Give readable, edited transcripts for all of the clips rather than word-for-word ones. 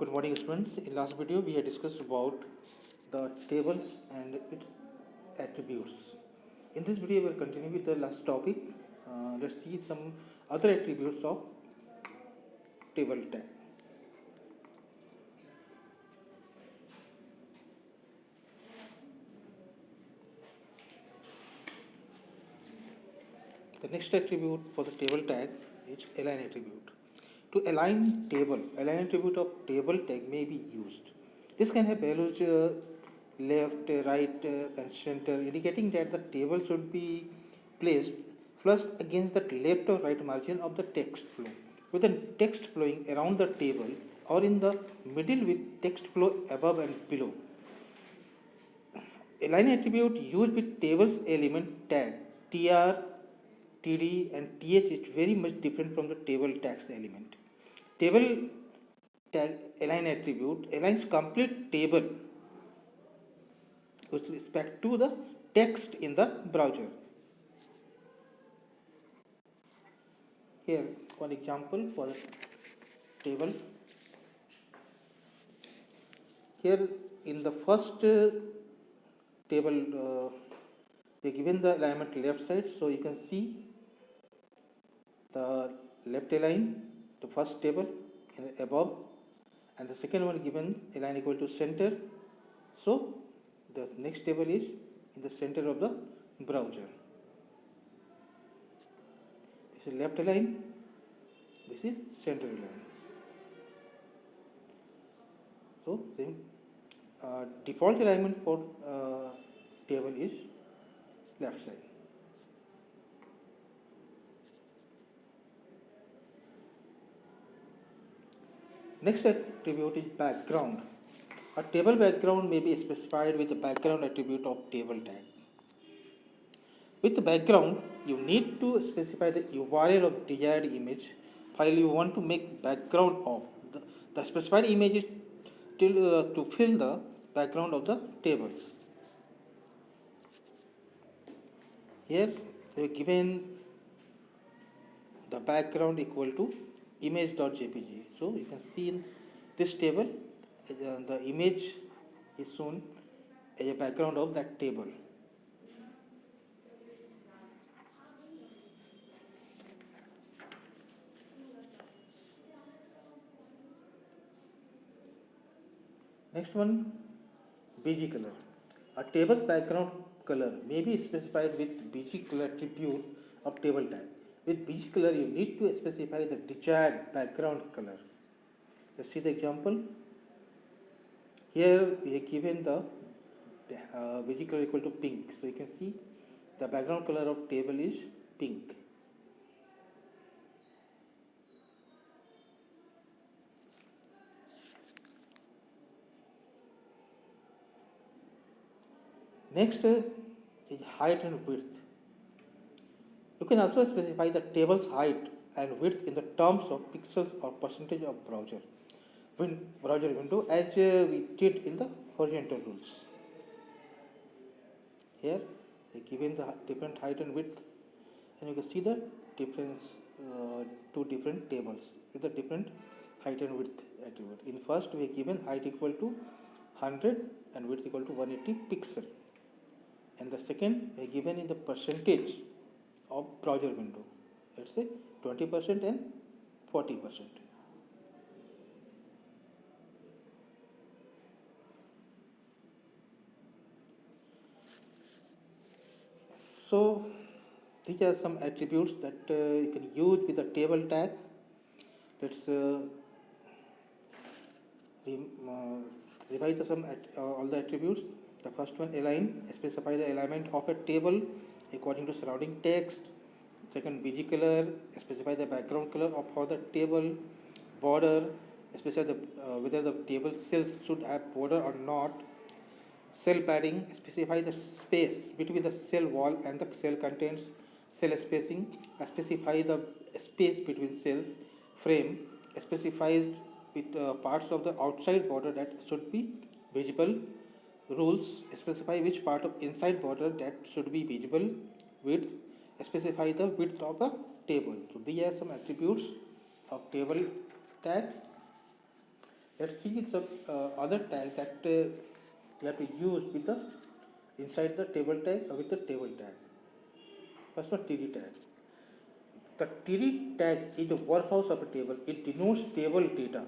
Good morning, students. In last video, we had discussed about the tables and its attributes. In this video, we will continue with the last topic. Let's see some other attributes of table tag. The next attribute for the table tag is align attribute. To align attribute of table tag may be used. This can have values left, right, and center, indicating that the table should be placed flush against the left or right margin of the text flow, with the text flowing around the table or in the middle with text flow above and below. Align attribute used with tables element tag tr, td, and th is very much different from the table tags element. Table tag align attribute aligns complete table with respect to the text in the browser. Here, one example for the table. Here, in the first table, we given the alignment left side, so you can see the left align, the first table above, and the second one given align equal to center. So, the next table is in the center of the browser. This is left align, this is center align. So, same default alignment for table is left side. Next attribute is background. A table background may be specified with the background attribute of table tag. With the background, you need to specify the URL of desired image file you want to make background of. The specified image is to fill the background of the table. Here they are given the background equal to image.jpg. So you can see in this table the image is shown as a background of that table. Next one, BG color. A table's background color may be specified with BG color attribute of table tag. With BG color, you need to specify the desired background color. Let's see the example. Here we have given the BG color equal to pink. So you can see the background color of table is pink. Next is height and width. You can also specify the table's height and width in the terms of pixels or percentage of browser window as we did in the horizontal rules. Here they given the different height and width, and you can see the difference two different tables with the different height and width attribute. In first we have given height equal to 100 and width equal to 180 pixel, and the second we have given in the percentage of browser window. Let's say 20% and 40%. So these are some attributes that you can use with the table tag. Let's revise all the attributes. The first one, align, specify the alignment of a table according to surrounding text. Second, BG color, specify the background color for the table. Border, specify whether the table cells should have border or not. Cell padding, specify the space between the cell wall and the cell contents. Cell spacing, specify the space between cells. Frame, specifies with parts of the outside border that should be visible. Rules, specify which part of inside border that should be visible. Width, specify the width of a table. So these are some attributes of table tag. Let's see some other tag that you have to use with the inside the table tag or with the table tag. First one, TD tag. The TD tag is the warehouse of a table. It denotes table data.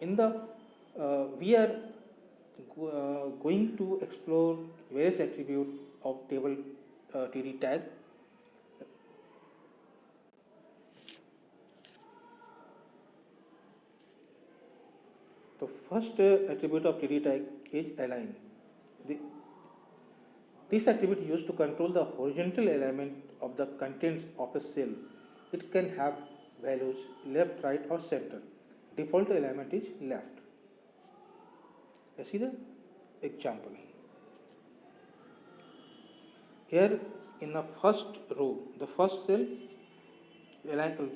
In the we are going to explore various attributes of table TD tag. The first attribute of TD tag is align. The, this attribute is used to control the horizontal alignment of the contents of a cell. It can have values left, right, or center. Default alignment is left. Let's see the example. Here in the first row, the first cell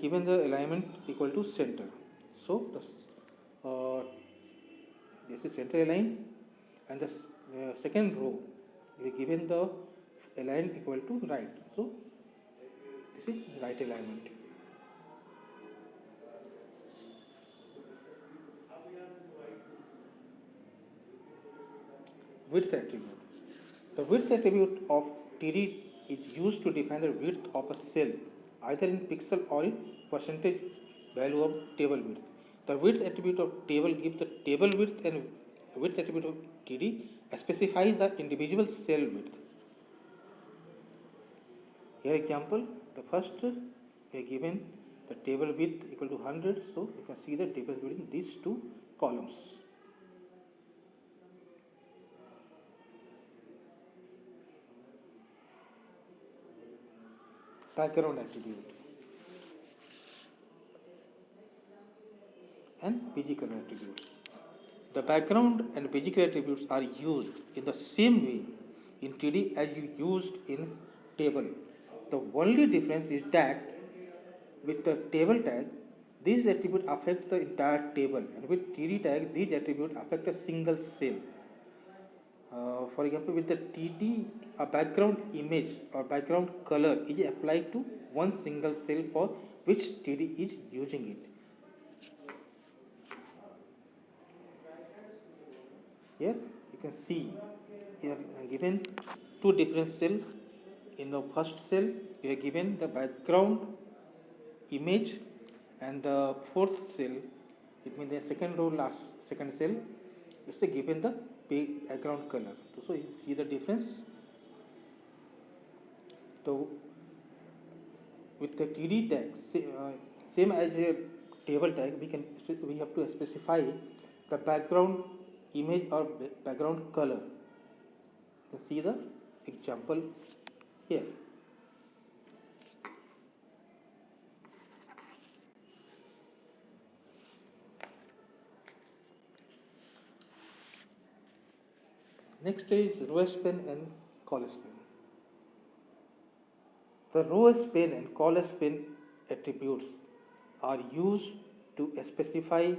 given the alignment equal to center. So this is center align, and the second row we given the align equal to right. So this is right alignment. Width attribute. The width attribute of TD is used to define the width of a cell, either in pixel or in percentage value of table width. The width attribute of table gives the table width, and width attribute of TD specifies the individual cell width. Here example, the first we are given the table width equal to 100, so you can see the difference between these two columns. Background attribute and physical attributes. The background and physical attributes are used in the same way in TD as you used in table. The only difference is that with the table tag, these attributes affect the entire table, and with TD tag, these attributes affect a single cell. For example, with the TD, a background image or background color is applied to one single cell for which TD is using it. Here you can see here given two different cells. In the first cell, we are given the background image, and the fourth cell, it means the second row last second cell, is given the background color. So you see the difference. So with the TD tag, same as a table tag, we have to specify the background image or background color. You can see the example here. Next is row span and call span. The row span and call span attributes are used to specify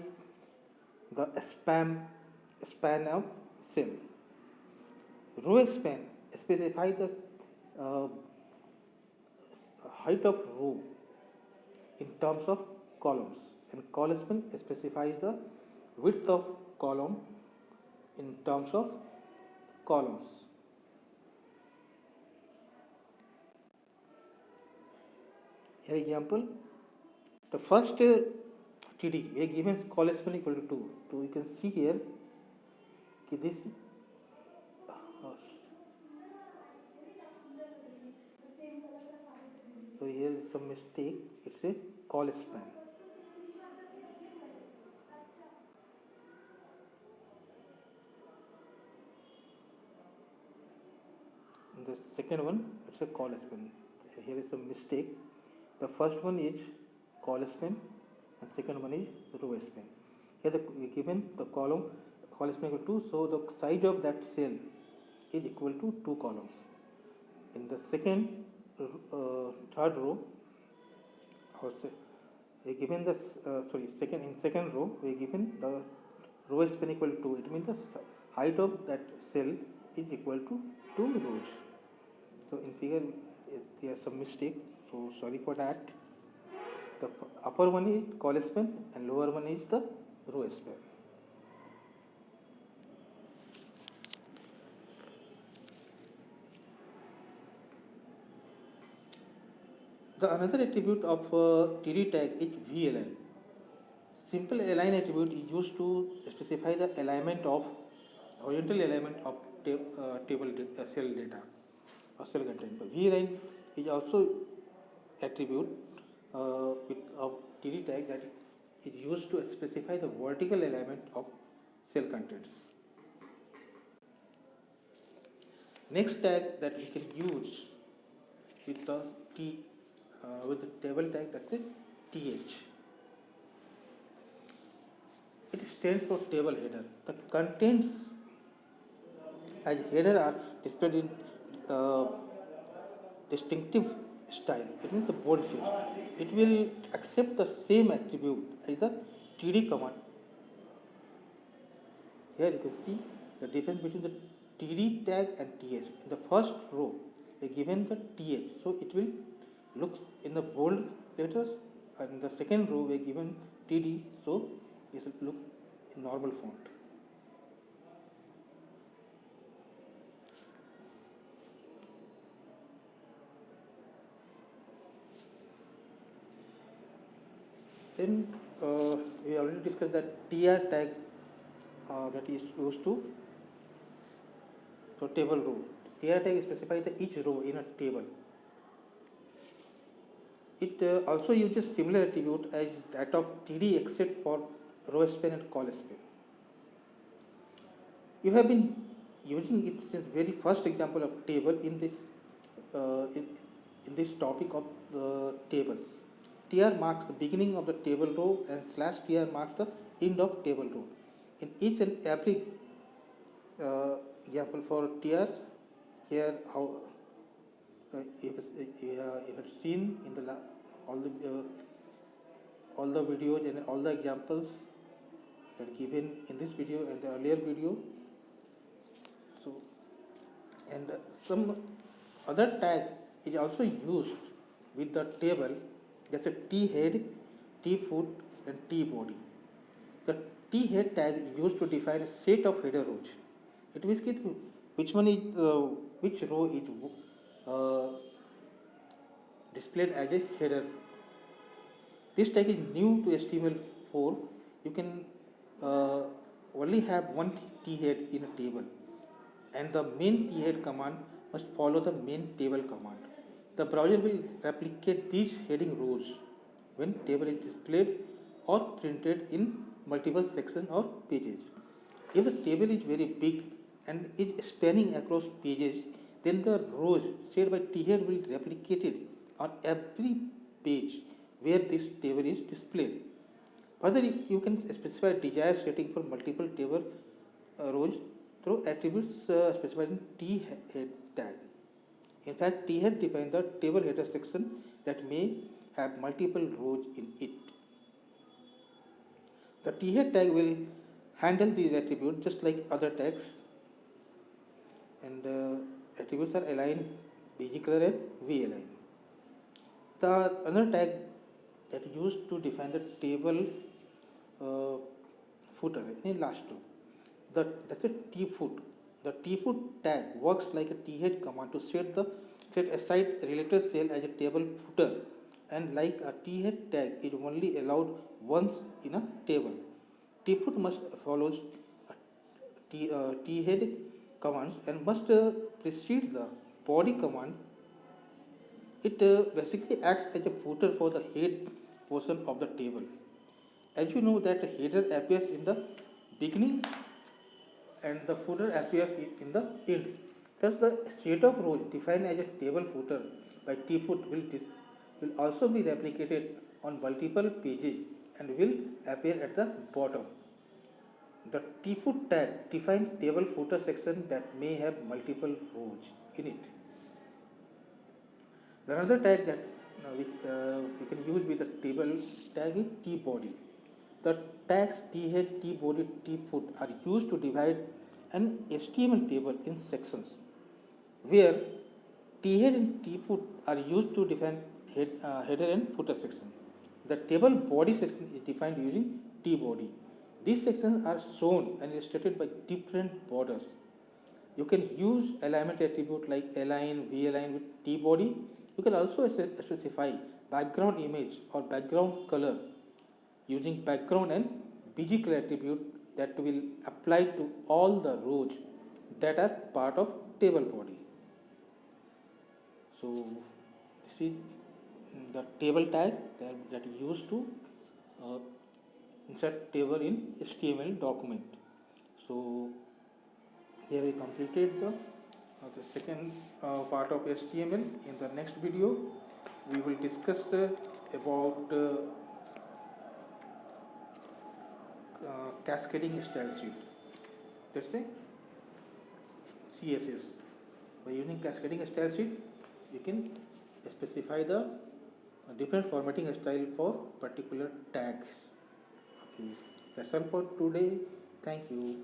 the span of cell. Row span specifies the height of row in terms of columns, and call span specifies the width of column in terms of columns. Here example, the first TD we are given call span equal to 2. So you can see here this so here is some mistake, it's a call span. And the second one, it's a call span. Here is some mistake. The first one is call span and second one is row span. Here we given the column call span equal to 2, so the size of that cell is equal to 2 columns. In the second third row, we given the second row we given the row span equal to 2. It means the height of that cell is equal to 2 rows. So in figure there is some mistake, so sorry for that. The upper one is call span and lower one is the row span. The another attribute of TD tag is VAlign. Simple align attribute is used to specify the alignment of horizontal alignment of cell data or cell content. But VAlign is also attribute with of TD tag that is used to specify the vertical alignment of cell contents. Next tag that we can use with the with the table tag, that's it, TH. It stands for table header. The contents as header are displayed in distinctive style. It means the boldface. It will accept the same attribute as the TD command. Here you can see the difference between the TD tag and TH. In the first row, we given the TH, so it will look in the bold letters, and in the second row, we given TD, so it will look in normal font. Then we already discussed that TR tag that is used to table row. TR tag specifies each row in a table. It also uses similar attribute as that of TD except for row span and col span. You have been using it since very first example of table in this topic of the tables. TR marks the beginning of the table row and /TR marks the end of table row. In each and every example for TR, here how you have seen in the all the videos and all the examples that are given in this video and the earlier video. So, and some other tag is also used with the table. That's a T head, T foot, and T body. The T head tag is used to define a set of header rows. It means which one is which row is displayed as a header. This tag is new to HTML4. You can only have one T head in a table, and the main T head command must follow the main table command. The browser will replicate these heading rows when table is displayed or printed in multiple sections or pages. If the table is very big and is spanning across pages, then the rows set by T head will be replicated on every page where this table is displayed. Further, you can specify desired setting for multiple table rows through attributes specified in T head tag. In fact, T head defines the table header section that may have multiple rows in it. The T head tag will handle these attributes just like other tags, and attributes are align, BG color, and VAlign. The another tag that is used to define the table footer in last two. That's a T foot. The T foot tag works like a T head command to set aside related cell as a table footer, and like a T head tag is only allowed once in a table. T foot must follow T head commands and must precede the body command. It basically acts as a footer for the head portion of the table. As you know that the header appears in the beginning and the footer appears in the end. Thus, the set of rows defined as a table footer by T foot will also be replicated on multiple pages and will appear at the bottom. The T foot tag defines table footer section that may have multiple rows in it. Another tag that we can use with the table tag is T body. The tags T head, T body, T foot are used to divide an HTML table in sections, where T head and T foot are used to define header and footer section. The table body section is defined using T body. These sections are shown and illustrated by different borders. You can use alignment attribute like align, VAlign with T body You can also specify background image or background color using background and bg color attribute that will apply to all the rows that are part of table body. So this is the table tag that is used to uh, insert table in HTML document. So here we completed the second part of HTML. In the next video, we will discuss about cascading style sheet. Let's say CSS. By using cascading style sheet, you can specify the different formatting style for particular tags. Okay, that's all for today. Thank you.